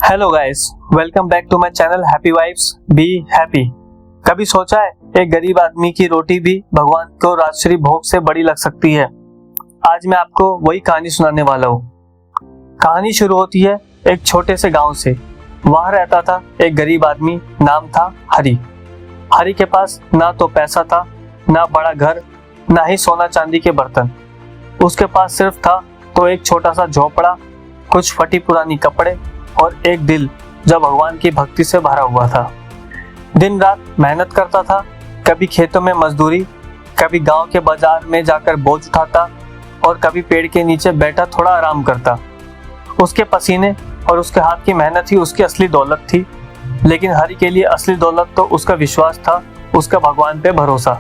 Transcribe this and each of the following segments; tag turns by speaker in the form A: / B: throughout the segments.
A: Hello guys, welcome back to my channel happy vibes be happy. कभी सोचा है एक गरीब आदमी की रोटी भी भगवान को राजश्री भोग से बड़ी लग सकती है। आज मैं आपको वही कहानी सुनाने वाला हूँ। कहानी शुरू होती है एक छोटे से गांव से। वहाँ रहता था एक गरीब आदमी, नाम था हरी। हरी के पास ना तो पैसा था, ना बड़ा घर, ना ही सोना चांदी के बर्तन। उसके पास सिर्फ था तो एक छोटा सा झोपड़ा, कुछ फटी पुरानी कपड़े और एक दिल जो भगवान की भक्ति से भरा हुआ था। दिन रात मेहनत करता था, कभी खेतों में मजदूरी, कभी गांव के बाजार में जाकर बोझ उठाता और कभी पेड़ के नीचे बैठा थोड़ा आराम करता। उसके पसीने और उसके हाथ की मेहनत ही उसकी असली दौलत थी। लेकिन हरि के लिए असली दौलत तो उसका विश्वास था, उसका भगवान पे भरोसा।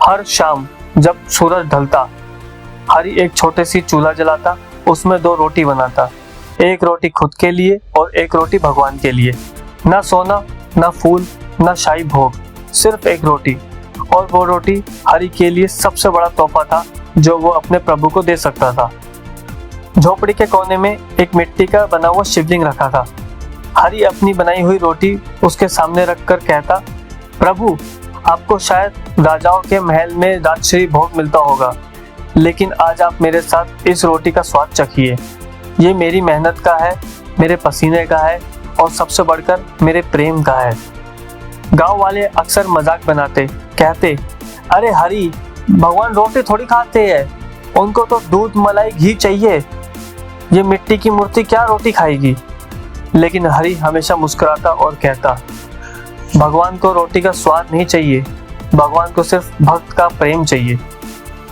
A: हर शाम जब सूरज ढलता, हरि एक छोटे सी चूल्हा जलाता, उसमें 2 रोटी बनाता। एक रोटी खुद के लिए और एक रोटी भगवान के लिए। ना सोना, ना फूल, ना शाही भोग, सिर्फ एक रोटी। और वो रोटी हरि के लिए सबसे बड़ा तोहफा था जो वो अपने प्रभु को दे सकता था। झोपड़ी के कोने में एक मिट्टी का बना हुआ शिवलिंग रखा था। हरि अपनी बनाई हुई रोटी उसके सामने रखकर कहता, प्रभु, आपको शायद राजाओं के महल में राजश्री भोग मिलता होगा, लेकिन आज आप मेरे साथ इस रोटी का स्वाद चखिए। ये मेरी मेहनत का है, मेरे पसीने का है और सबसे बढ़कर मेरे प्रेम का है। गांव वाले अक्सर मजाक बनाते, कहते, अरे हरि, भगवान रोटी थोड़ी खाते हैं, उनको तो दूध मलाई घी चाहिए। ये मिट्टी की मूर्ति क्या रोटी खाएगी। लेकिन हरि हमेशा मुस्कुराता और कहता, भगवान को रोटी का स्वाद नहीं चाहिए, भगवान को सिर्फ भक्त का प्रेम चाहिए।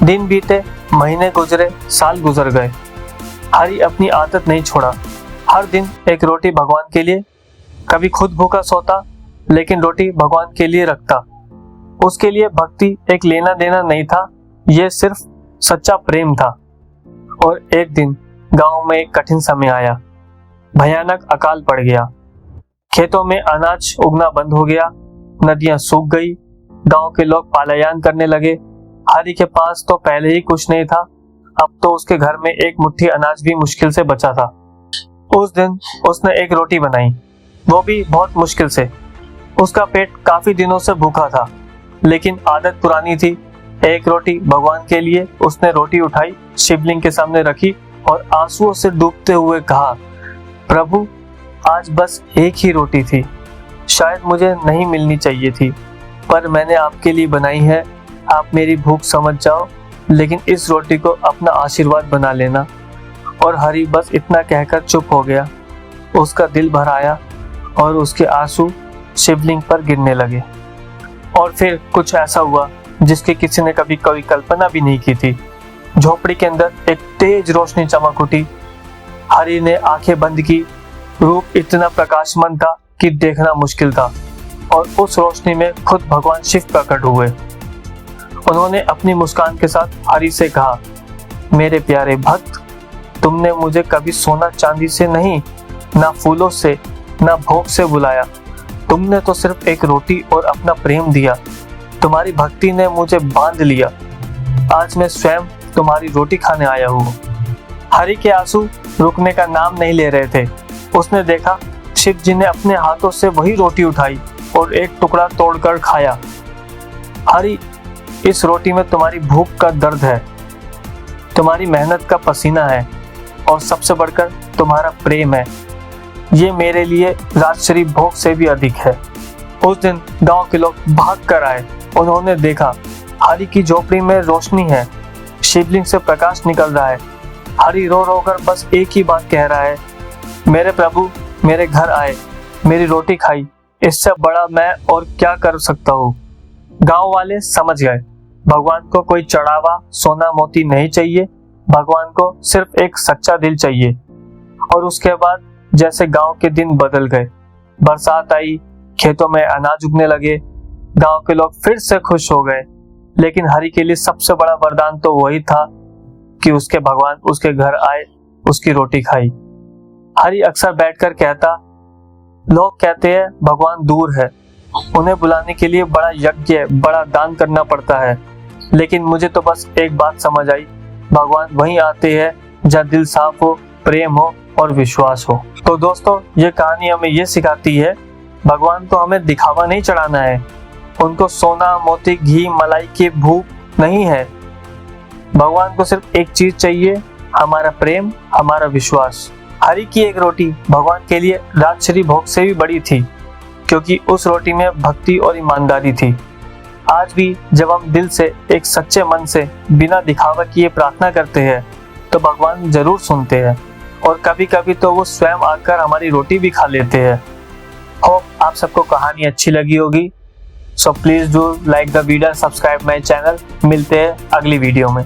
A: दिन बीते, महीने गुजरे, साल गुजर गए। हरि अपनी आदत नहीं छोड़ा। हर दिन एक रोटी भगवान के लिए। कभी खुद भूखा सोता, लेकिन रोटी भगवान के लिए रखता। उसके लिए भक्ति एक लेना देना नहीं था, यह सिर्फ सच्चा प्रेम था। और एक दिन गांव में एक कठिन समय आया। भयानक अकाल पड़ गया। खेतों में अनाज उगना बंद हो गया, नदियां सूख गई, गांव के लोग पलायन करने लगे। हरि के पास तो पहले ही कुछ नहीं था, अब तो उसके घर में एक मुट्ठी अनाज भी मुश्किल से बचा था। उस दिन उसने एक रोटी बनाई, वो भी बहुत मुश्किल से। उसका पेट काफी दिनों से भूखा था, लेकिन आदत पुरानी थी। एक रोटी भगवान के लिए उसने रोटी उठाई, शिवलिंग के सामने रखी और आंसुओं से डूबते हुए कहा, प्रभु, आज बस एक ही रोटी थी, शायद मुझे नहीं मिलनी चाहिए थी, पर मैंने आपके लिए बनाई है। आप मेरी भूख समझ जाओ, लेकिन इस रोटी को अपना आशीर्वाद बना लेना। और हरि बस इतना कहकर चुप हो गया। उसका दिल भर आया और उसके आंसू शिवलिंग पर गिरने लगे। और फिर कुछ ऐसा हुआ जिसकी किसी ने कभी कोई कल्पना भी नहीं की थी। झोपड़ी के अंदर एक तेज रोशनी चमक उठी। हरि ने आंखें बंद की। रूप इतना प्रकाशमान था कि देखना मुश्किल था, और उस रोशनी में खुद भगवान शिव प्रकट हुए। उन्होंने अपनी मुस्कान के साथ हरि से कहा, मेरे प्यारे भक्त, तुमने मुझे कभी सोना चांदी से नहीं, ना फूलों से, ना भोग से बुलाया। तुमने तो सिर्फ एक रोटी और अपना प्रेम दिया। तुम्हारी भक्ति ने मुझे बांध लिया। आज मैं स्वयं तुम्हारी रोटी खाने आया हूँ। हरि के आंसू रुकने का नाम नहीं ले रहे थे। उसने देखा शिव जी ने अपने हाथों से वही रोटी उठाई और एक टुकड़ा तोड़कर खाया। हरि, इस रोटी में तुम्हारी भूख का दर्द है, तुम्हारी मेहनत का पसीना है, और सबसे बढ़कर तुम्हारा प्रेम है। ये मेरे लिए राजश्री भोग से भी अधिक है। उस दिन गांव के लोग भाग कर आए। उन्होंने देखा हरि की झोपड़ी में रोशनी है, शिवलिंग से प्रकाश निकल रहा है। हरि रो रो कर बस एक ही बात कह रहा है, मेरे प्रभु, मेरे घर आए, मेरी रोटी खाई, इससे बड़ा मैं और क्या कर सकता हूँ। गांव वाले समझ गए, भगवान को कोई चढ़ावा सोना मोती नहीं चाहिए, भगवान को सिर्फ एक सच्चा दिल चाहिए। और उसके बाद जैसे गांव के दिन बदल गए। बरसात आई, खेतों में अनाज उगने लगे, गांव के लोग फिर से खुश हो गए। लेकिन हरि के लिए सबसे बड़ा वरदान तो वही था कि उसके भगवान उसके घर आए, उसकी रोटी खाई। हरि अक्सर बैठकर कहता, लोग कहते हैं भगवान दूर है, उन्हें बुलाने के लिए बड़ा यज्ञ, बड़ा दान करना पड़ता है। लेकिन मुझे तो बस एक बात समझ आई, भगवान वहीं आते हैं जहाँ दिल साफ हो, प्रेम हो और विश्वास हो। तो दोस्तों, ये कहानी हमें ये सिखाती है, भगवान को हमें दिखावा नहीं चढ़ाना है, उनको सोना मोती घी मलाई की भूख नहीं है। भगवान को सिर्फ एक चीज चाहिए, हमारा प्रेम, हमारा विश्वास। हरि की एक रोटी भगवान के लिए राजश्री भोग से भी बड़ी थी, क्योंकि उस रोटी में भक्ति और ईमानदारी थी। आज भी जब हम दिल से एक सच्चे मन से बिना दिखावा किए प्रार्थना करते हैं तो भगवान जरूर सुनते हैं, और कभी कभी तो वो स्वयं आकर हमारी रोटी भी खा लेते हैं। होप आप सबको कहानी अच्छी लगी होगी। So please do like the video, subscribe my channel. मिलते हैं अगली वीडियो में।